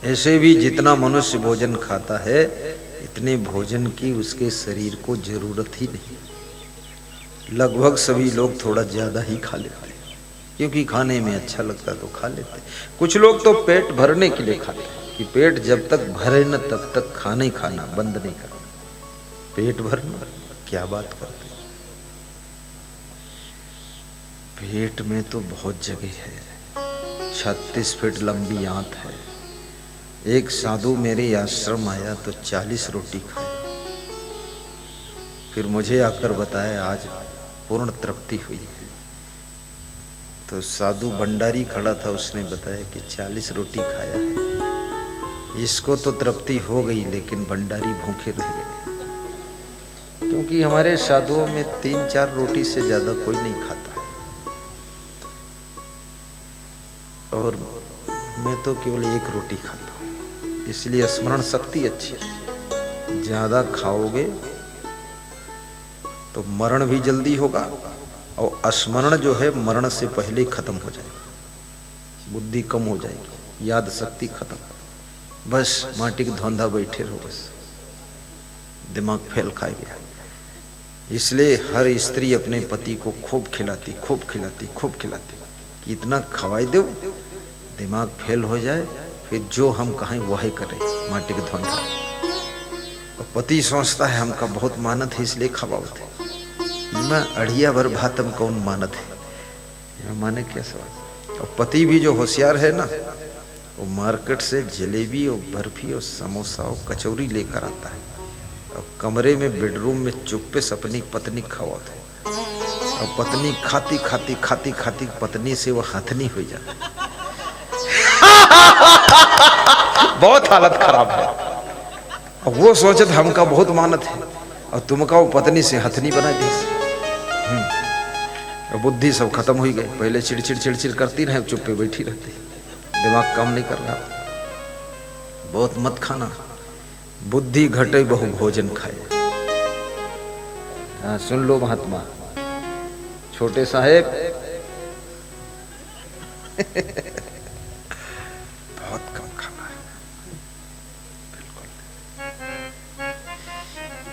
ऐसे भी जितना मनुष्य भोजन खाता है इतने भोजन की उसके शरीर को जरूरत ही नहीं। लगभग सभी लोग थोड़ा ज्यादा ही खा लेते हैं क्योंकि खाने में अच्छा लगता तो खा लेते हैं। कुछ लोग तो पेट भरने के लिए खाते हैं कि पेट जब तक भरे न तब तक खाना ही खाना, बंद नहीं करना। पेट भरना क्या बात करते हैं। पेट में तो बहुत जगह है। 36 फीट लंबी आंत है। एक साधु मेरे आश्रम आया तो 40 रोटी खाए, फिर मुझे आकर बताया आज पूर्ण तृप्ति हुई है। तो साधु भंडारी खड़ा था, उसने बताया कि 40 रोटी खाया है, इसको तो तृप्ति हो गई लेकिन भंडारी भूखे रह गए। क्योंकि हमारे साधुओं में 3-4 रोटी से ज्यादा कोई नहीं खाता और मैं तो केवल 1 रोटी खाता हूं, इसलिए स्मरण शक्ति अच्छी है। ज्यादा खाओगे तो मरण भी जल्दी होगा और स्मरण जो है मरण से पहले खत्म हो जाएगा, बुद्धि कम हो जाएगी, याद शक्ति खत्म, बस माटी के धौंधा बैठे रहो, बस दिमाग फैल खा गया। इसलिए हर स्त्री अपने पति को खूब खिलाती कि इतना खवाई दो दिमाग फेल हो जाए, फिर जो हम कहें वही करें, माटी के धौंधा। और पति सोचता है हमका बहुत मानत है इसलिए खवाओते, मैं अढ़िया भर भातम कौन मानत है, माने क्या सवाल। और पति भी जो होशियार है ना, वो मार्केट से जलेबी और बर्फी और समोसा और कचौरी लेकर आता है और कमरे में बेडरूम में चुप्पे से अपनी पत्नी खवाता है और पत्नी खाती पत्नी से वो हथनी हो जाती। बहुत हालत खराब है। और वो सोचत हमका बहुत मानत है और तुमका वो पत्नी से हथनी बना दी। बुद्धि सब खत्म हो गई। पहले चिड़चिड़ करती रहे, चुप पे बैठी रहती, दिमाग काम नहीं कर रहा। बहुत मत खाना, बुद्धि घटे बहु भोजन खाए। हाँ सुन लो महात्मा, छोटे साहेब बहुत कम खाना है, बिल्कुल।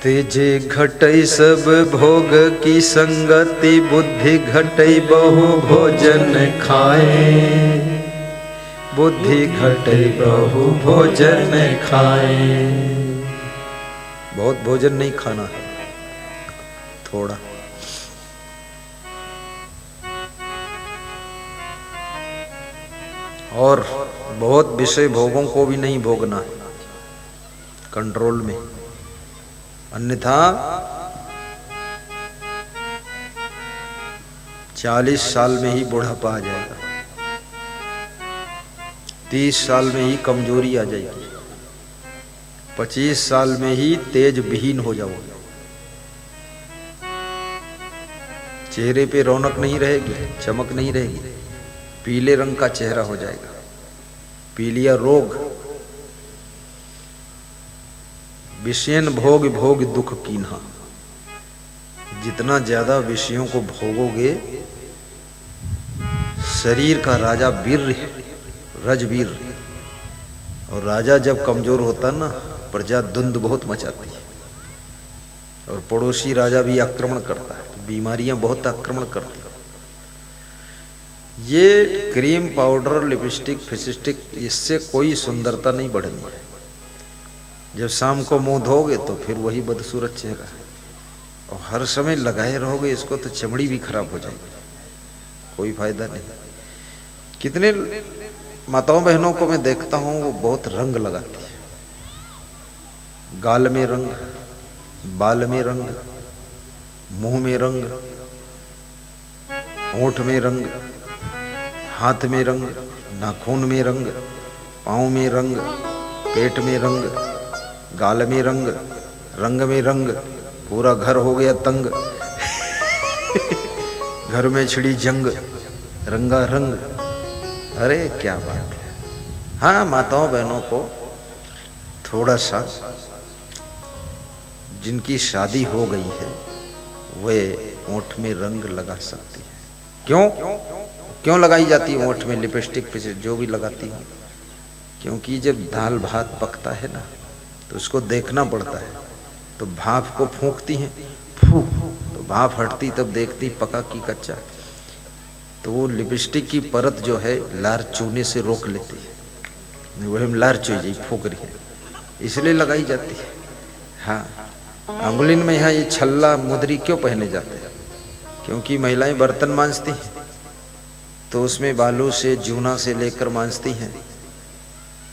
तेजे घटई सब भोग की संगति, बुद्धि घटई बहु भोजन खाए, बुद्धि घटई बहु भोजन खाए। बहुत भोजन नहीं खाना है, थोड़ा। और बहुत विषय भोगों को भी नहीं भोगना है, कंट्रोल में, अन्यथा 40 साल में ही बुढ़ापा आ जाएगा, 30 साल में ही कमजोरी आ जाएगी, 25 साल में ही तेज विहीन हो जाओगे, चेहरे पे रौनक नहीं रहेगी, चमक नहीं रहेगी, पीले रंग का चेहरा हो जाएगा, पीलिया रोग। विषयन भोग भोग दुख कीन्हा, जितना ज्यादा विषयों को भोगोगे, शरीर का राजा वीर है, रजवीर, और राजा जब कमजोर होता ना, प्रजा धुंध बहुत मचाती है और पड़ोसी राजा भी आक्रमण करता है, तो बीमारियां बहुत आक्रमण करती है। ये क्रीम पाउडर लिपस्टिक फिस्टिक, इससे कोई सुंदरता नहीं बढ़नी है। जब शाम को मुंह धोगे तो फिर वही बदसूरत चेहरा है, और हर समय लगाए रहोगे इसको तो चमड़ी भी खराब हो जाएगी, कोई फायदा नहीं। कितने माताओं बहनों को मैं देखता हूं वो बहुत रंग लगाती है, गाल में रंग, बाल में रंग, मुंह में रंग, होंठ में रंग, हाथ में रंग, नाखून में रंग, पाँव में रंग, पेट में रंग, गाल में रंग, रंग में रंग, पूरा घर हो गया तंग। घर में छिड़ी जंग, रंगा रंग। अरे क्या बात है। हाँ, माताओं बहनों को थोड़ा सा, जिनकी शादी हो गई है वे होंठ में रंग लगा सकती है। क्यों लगाई जाती है होंठ में लिपस्टिक, जो भी लगाती है? क्योंकि जब दाल भात पकता है ना तो उसको देखना पड़ता है। तो भाप को फूंकती हैं, फूंक तो भाप हटती, तब देखती पका कि कच्चा। तो वो लिपस्टिक की परत जो है लार चूने से रोक लेती है, वही हम लार चुई फूक रही है, इसलिए लगाई जाती है। हाँ, अंगुलिन में यहाँ ये छल्ला मुदरी क्यों पहने जाते हैं? क्योंकि महिलाएं बर्तन मांजती हैं तो उसमें बालू से जूना से लेकर मांजती हैं,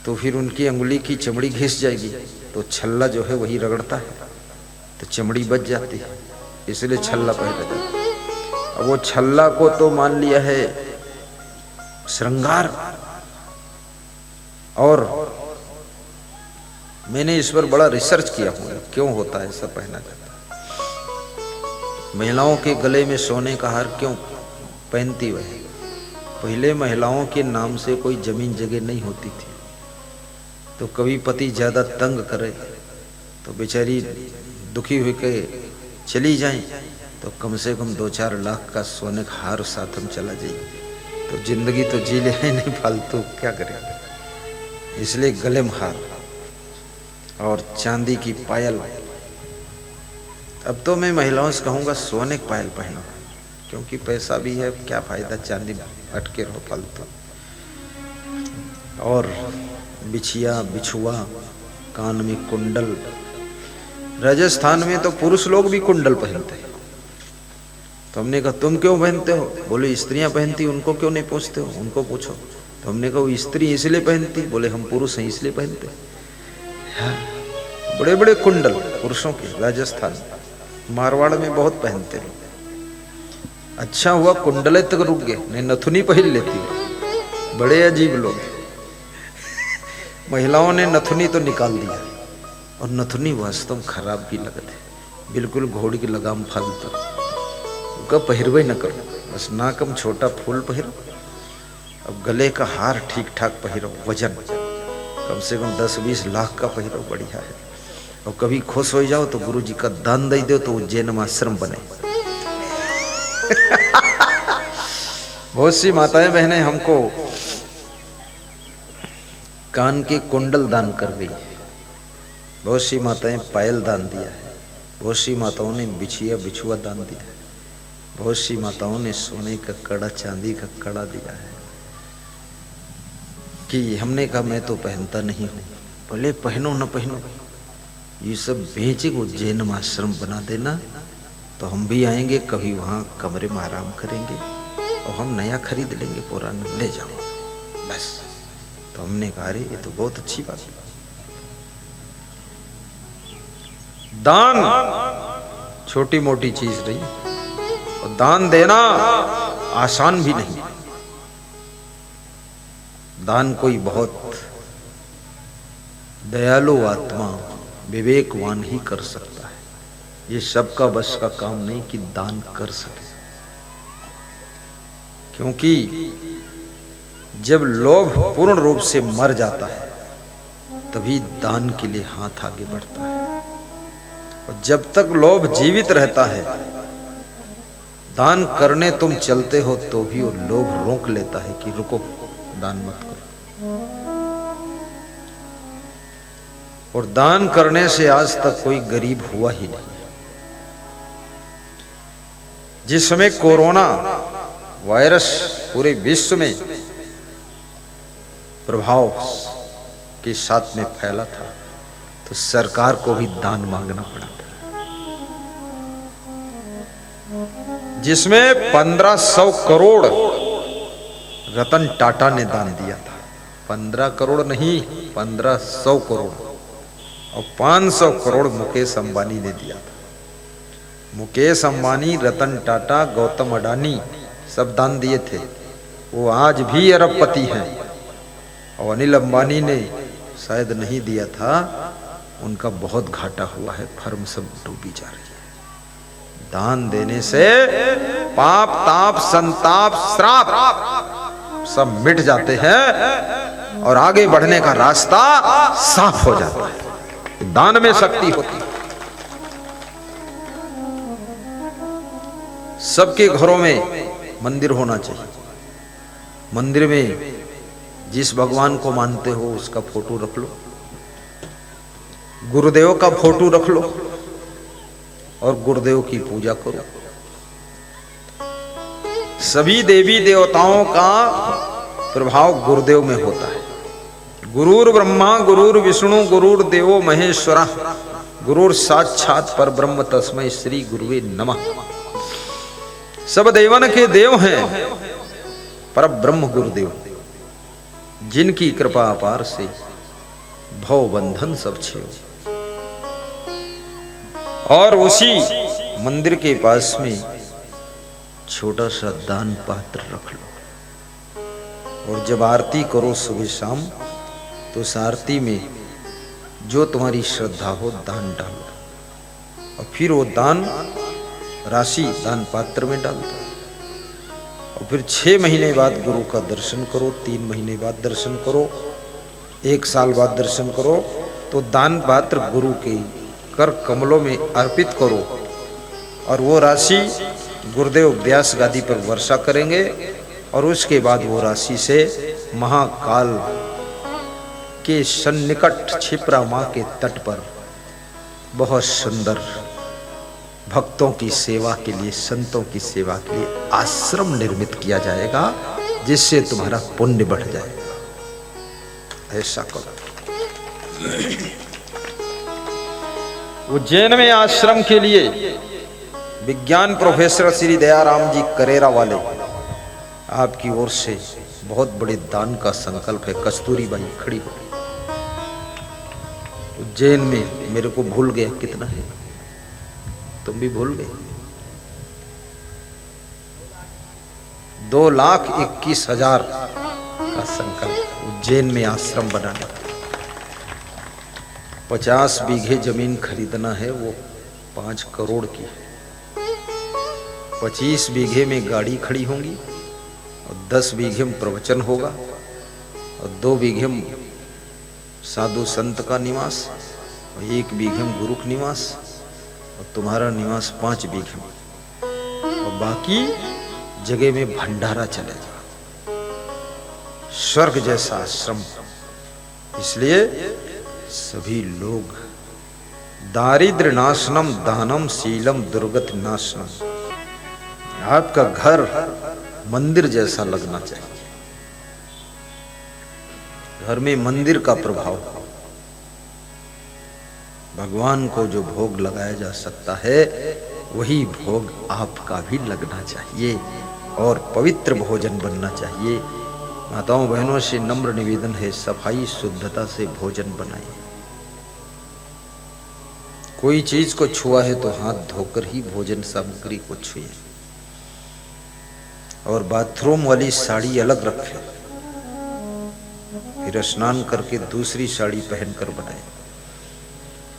तो फिर उनकी अंगुली की चमड़ी घिस जाएगी, तो छल्ला जो है वही रगड़ता है तो चमड़ी बच जाती है, इसलिए छल्ला पहना जाता है। अब वो छल्ला को तो मान लिया है श्रृंगार, और मैंने इस पर बड़ा रिसर्च किया हुआ क्यों होता है ऐसा पहना जाता है। महिलाओं के गले में सोने का हार क्यों पहनती वह? पहले महिलाओं के नाम से कोई जमीन जगह नहीं होती थी, तो कभी पति ज्यादा तंग करे तो बेचारी दुखी हुई के चली जाए, तो कम से कम 2-4 लाख का सोने का हार साथ हम चला जाइए, तो जिंदगी तो जी ले नहीं, फालतू क्या करें। इसलिए गले में हार और चांदी की पायल। अब तो मैं महिलाओं से कहूँगा सोने की पायल पहनो, क्योंकि पैसा भी है, क्या फायदा चांदी में अटके रहो फालतू। और बिछिया बिछुआ, कान में कुंडल। राजस्थान में तो पुरुष लोग भी कुंडल पहनते हैं, तो हमने कहा तुम क्यों पहनते हो? बोले स्त्रियां पहनती, उनको क्यों नहीं पूछते हो? उनको पूछो। तो हमने कहा वो स्त्री इसलिए पहनती, बोले हम पुरुष हैं इसलिए पहनते। हाँ, बड़े बड़े कुंडल पुरुषों के राजस्थान, मारवाड़ में बहुत पहनते हैं। अच्छा हुआ कुंडले तक रुक गए, नहीं नथुनी पहन लेती। बड़े अजीब लोग। महिलाओं ने नथुनी तो निकाल दिया, और नथुनी वास्तव में खराब भी लगते, बिल्कुल घोड़ी की लगाम फालतू। उनका पहिरवे न करो, बस नाकम छोटा फूल पहिरो, अब गले का हार ठीक ठाक पहिरो, वजन कम से कम 10-20 लाख का पहिरो, बढ़िया है। और कभी खुश हो जाओ तो गुरु जी का दान दे दो, तो उज्जैन में आश्रम बने। बहुत सी माताएं बहनें हमको कान के कुंडल दान कर गई, बहुत सी माताएं पायल दान दिया है, बहुत सी माताओं ने बिछिया बिछुआ दान दिया है, बहुत सी माताओं ने सोने का कड़ा, चांदी का कड़ा दिया है। कि हमने कहा मैं तो पहनता नहीं हूँ। भले पहनो न पहनो, ये सब बेच के उज्जैन में आश्रम बना देना, तो हम भी आएंगे, कभी वहाँ कमरे में आराम करेंगे, और हम नया खरीद लेंगे, पुराना ले जाओ बस। तो हमने कहा अरे ये तो बहुत अच्छी बात है। दान छोटी मोटी चीज रही, और दान देना आसान भी नहीं। दान कोई बहुत दयालु आत्मा, विवेकवान ही कर सकता है। ये सबका बस का काम नहीं कि दान कर सके, क्योंकि जब लोभ पूर्ण रूप से मर जाता है तभी दान के लिए हाथ आगे बढ़ता है, और जब तक लोभ जीवित रहता है, दान करने तुम चलते हो तो भी वो लोभ रोक लेता है कि रुको, दान मत करो। और दान करने से आज तक कोई गरीब हुआ ही नहीं। जिस समय कोरोना वायरस पूरे विश्व में प्रभाव के साथ में फैला था, तो सरकार को भी दान मांगना पड़ा था, जिसमें 1500 करोड़ रतन टाटा ने दान दिया था। 15 करोड़ नहीं, 1500 करोड़, और 500 करोड़ मुकेश अंबानी ने दिया था। मुकेश अंबानी, रतन टाटा, गौतम अडानी सब दान दिए थे। वो आज भी अरबपति हैं, और अनिल अंबानी ने शायद नहीं दिया था, उनका बहुत घाटा हुआ है, फर्म सब डूबी जा रही है। दान देने से पाप, ताप, संताप, श्राप सब मिट जाते हैं, और आगे बढ़ने का रास्ता साफ हो जाता है। दान में शक्ति होती है। सबके घरों में मंदिर होना चाहिए। मंदिर में जिस भगवान को मानते हो उसका फोटो रख लो, गुरुदेव का फोटो रख लो और गुरुदेव की पूजा करो। सभी देवी देवताओं का प्रभाव गुरुदेव में होता है। गुरुर ब्रह्मा गुरुर विष्णु गुरुर देवो महेश्वरा गुरुर साक्षात पर ब्रह्म तस्मै श्री गुरुवे नमः। सब देवन के देव हैं पर ब्रह्म गुरुदेव, जिनकी कृपा अपार से भव बंधन सब छेव। और उसी मंदिर के पास में छोटा सा दान पात्र रख लो और जब आरती करो सुबह शाम तो उस आरती में जो तुम्हारी श्रद्धा हो दान डालो और फिर वो दान राशि दान पात्र में डाल दो। और फिर 6 महीने बाद गुरु का दर्शन करो, 3 महीने बाद दर्शन करो, 1 साल बाद दर्शन करो, तो दान पात्र गुरु के कर कमलों में अर्पित करो और वो राशि गुरुदेव व्यास गादी पर वर्षा करेंगे। और उसके बाद वो राशि से महाकाल के सन्निकट क्षिप्रा माँ के तट पर बहुत सुंदर भक्तों की सेवा के लिए, संतों की सेवा के लिए आश्रम निर्मित किया जाएगा, जिससे तुम्हारा पुण्य बढ़ जाएगा। ऐसा करो। उज्जैन में आश्रम के लिए विज्ञान प्रोफेसर श्री दयाराम जी करेरा वाले आपकी ओर से बहुत बड़े दान का संकल्प है। कस्तूरी बाई खड़ी हो, उज्जैन में मेरे को भूल गया कितना है, तुम भी भूल गए। 2,21,000 का संकल्प उज्जैन में आश्रम बनाने। 50 बीघे जमीन खरीदना है, वो 5 करोड़ की। 25 बीघे में गाड़ी खड़ी होंगी और 10 बीघे में प्रवचन होगा और 2 बीघे में साधु संत का निवास और 1 बीघे में गुरु निवास और तुम्हारा निवास 5 बीघे में और बाकी जगह में भंडारा चलेगा। स्वर्ग जैसा आश्रम। इसलिए सभी लोग दारिद्र्य नाशनम दानम शीलम दुर्गति नाशनम, आपका घर मंदिर जैसा लगना चाहिए। घर में मंदिर का प्रभाव, भगवान को जो भोग लगाया जा सकता है वही भोग आपका भी लगना चाहिए और पवित्र भोजन बनना चाहिए। माताओं बहनों से नम्र निवेदन है, सफाई शुद्धता से भोजन बनाइए। कोई चीज को छुआ है तो हाथ धोकर ही भोजन सामग्री को छुए और बाथरूम वाली साड़ी अलग रखें, फिर स्नान करके दूसरी साड़ी पहनकर बनाए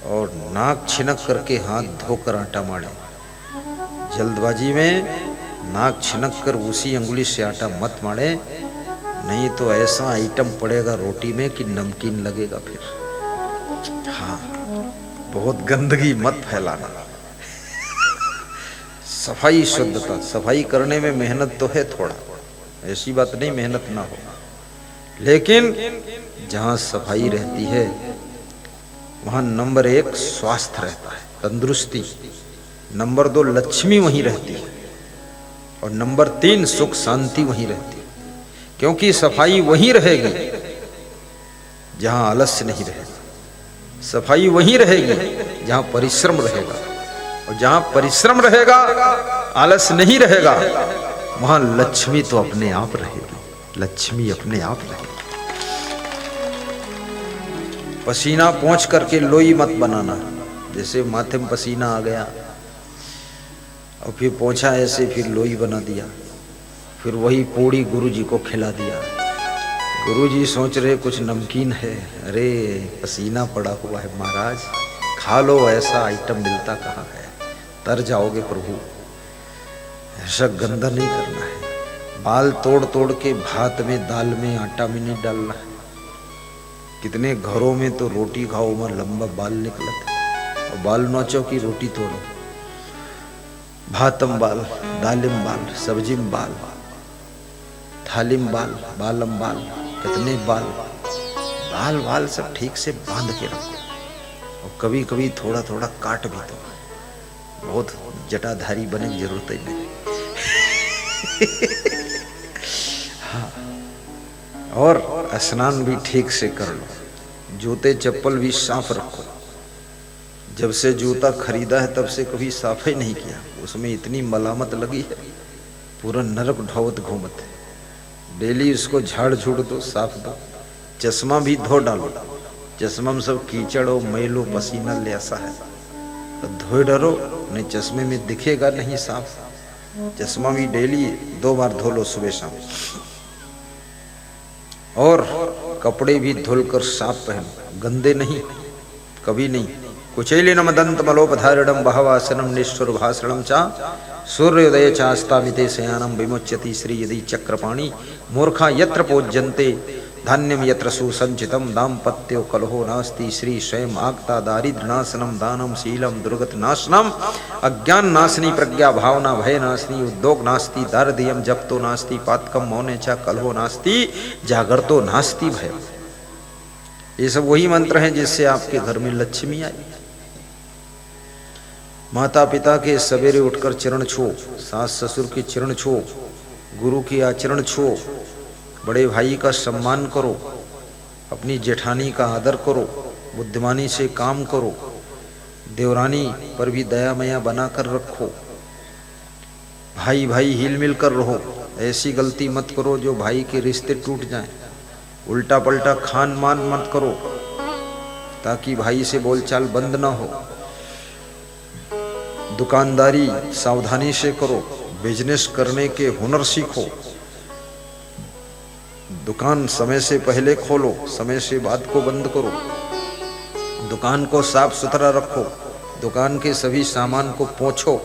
और नाक छिनक करके हाथ धोकर आटा मारे। जल्दबाजी में नाक छिनक कर उसी अंगुली से आटा मत मारे, नहीं तो ऐसा आइटम पड़ेगा रोटी में कि नमकीन लगेगा फिर। हाँ, बहुत गंदगी मत फैलाना। सफाई शुद्धता, सफाई करने में मेहनत तो है थोड़ा, ऐसी बात नहीं मेहनत ना हो, लेकिन जहाँ सफाई रहती है वहाँ नंबर 1 स्वास्थ्य रहता है, तंदुरुस्ती। नंबर 2 लक्ष्मी वहीं रहती है और नंबर 3 सुख शांति वहीं रहती है। क्योंकि सफाई वहीं रहेगी जहाँ आलस्य नहीं रहेगा, सफाई वहीं रहेगी जहाँ परिश्रम रहेगा, और जहाँ परिश्रम रहेगा आलस्य नहीं रहेगा, वहाँ लक्ष्मी तो अपने आप रहेगी, लक्ष्मी अपने आप रहेगी। पसीना पोंछ करके लोई मत बनाना, जैसे माथे में पसीना आ गया और फिर पोंछा ऐसे, फिर लोई बना दिया, फिर वही पूड़ी गुरुजी को खिला दिया। गुरुजी सोच रहे कुछ नमकीन है, अरे पसीना पड़ा हुआ है महाराज, खा लो, ऐसा आइटम मिलता कहाँ है, तर जाओगे प्रभु। ऐसा गंदा नहीं करना है। बाल तोड़ तोड़ के भात में, दाल में, आटा में नहीं डालना है। कितने घरों में तो रोटी खाओ उमर लंबा बाल निकलता है, और बाल नोचो की रोटी तोड़ो, भातम बाल, दालिम बाल, सब्जिम बाल, थालिम बाल, बालम बाल, कितने बाल बाल बाल सब ठीक से बांध के रखो, और कभी कभी थोड़ा थोड़ा काट भी दो, बहुत जटाधारी बनने की जरूरत ही नहीं। हाँ, और स्नान भी ठीक से कर लो, जूते चप्पल भी साफ रखो। जब से जूता खरीदा है तब से कभी साफ ही नहीं किया, उसमें इतनी मलामत लगी है, पूरा नरक ढोवत घूमत है। डेली उसको झाड़ झूड़ दो, साफ दो। चश्मा भी धो डालो, चश्मा में सब कीचड़ और मैलो पसीना ले ऐसा है, तो धोए डरो नहीं, चश्मे में दिखेगा नहीं साफ। चश्मा भी डेली 2 बार धो लो, सुबह शाम। और कपड़े भी धुलकर साफ पहनो, गंदे नहीं, कभी नहीं। कुचैलिनम दंत मलोपधारिणम बहवासनम निष्ठुर भाषणम चा सूर्योदय चास्तामिते शयानम विमुच्यति श्री यदि चक्रपाणी मूर्खा यत्र पूज्यन्ते धान्यम यत्र सुसंचितम दाम्पत्यो कलहो नास्ति श्री स्वयं आक्ता दारिद्र्य नाशनम दानम शीलम दुर्गत नाशनम अज्ञान नाशनी प्रज्ञा भावना भय नाशनी उद्योग नास्ति दारदियम जप्तो नास्ति पातकम मौने चा कलहो नास्ति जागरतो नास्ति भय। ये सब वही मंत्र हैं जिससे आपके घर में लक्ष्मी आई। माता पिता के सवेरे उठकर चरण छो, सास ससुर के चरण छो, गुरु की आचरण छो, बड़े भाई का सम्मान करो, अपनी जेठानी का आदर करो, बुद्धिमानी से काम करो, देवरानी पर भी दया मया बना कर रखो, भाई भाई हिल मिल कर रहो। ऐसी गलती मत करो जो भाई के रिश्ते टूट जाएं। उल्टा पलटा खान मान मत करो ताकि भाई से बोलचाल बंद ना हो। दुकानदारी सावधानी से करो, बिजनेस करने के हुनर सीखो। दुकान समय से पहले खोलो, समय से बाद को बंद करो। दुकान को साफ सुथरा रखो, दुकान के सभी सामान को पोंछो।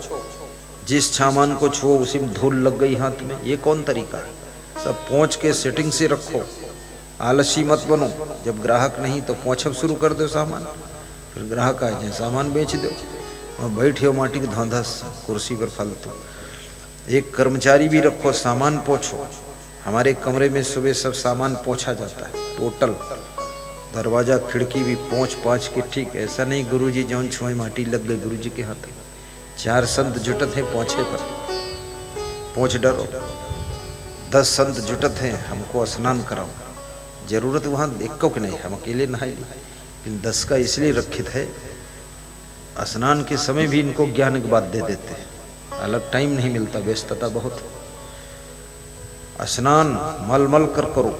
जिस सामान को छुओ उसी में धूल लग गई हाथ में, ये कौन तरीका है? सब पोंछ के सेटिंग से रखो। आलसी मत बनो, जब ग्राहक नहीं तो पोंछब शुरू कर दो सामान, फिर ग्राहक आ जाए सामान बेच दो और बैठे हो माटी की धौंधा कुर्सी पर फालतू। एक कर्मचारी भी रखो, सामान पोंछो। हमारे कमरे में सुबह सब सामान पोंछा जाता है, टोटल दरवाजा खिड़की भी पोंछ पाछ के। ठीक ऐसा नहीं गुरुजी जौन छुए माटी लग गई गुरुजी के हाथ। 4 संत जुटत हैं पोंछे पर, पोंछ डरो। 10 संत जुटत हैं हमको स्नान कराओ। जरूरत वहाँ एको की नहीं, हम अकेले नहाए, लेकिन 10 का इसलिए रखित है स्नान के समय भी इनको ज्ञान की बात दे देते हैं। अलग टाइम नहीं मिलता, व्यस्तता बहुत। स्नान मल मल कर करो,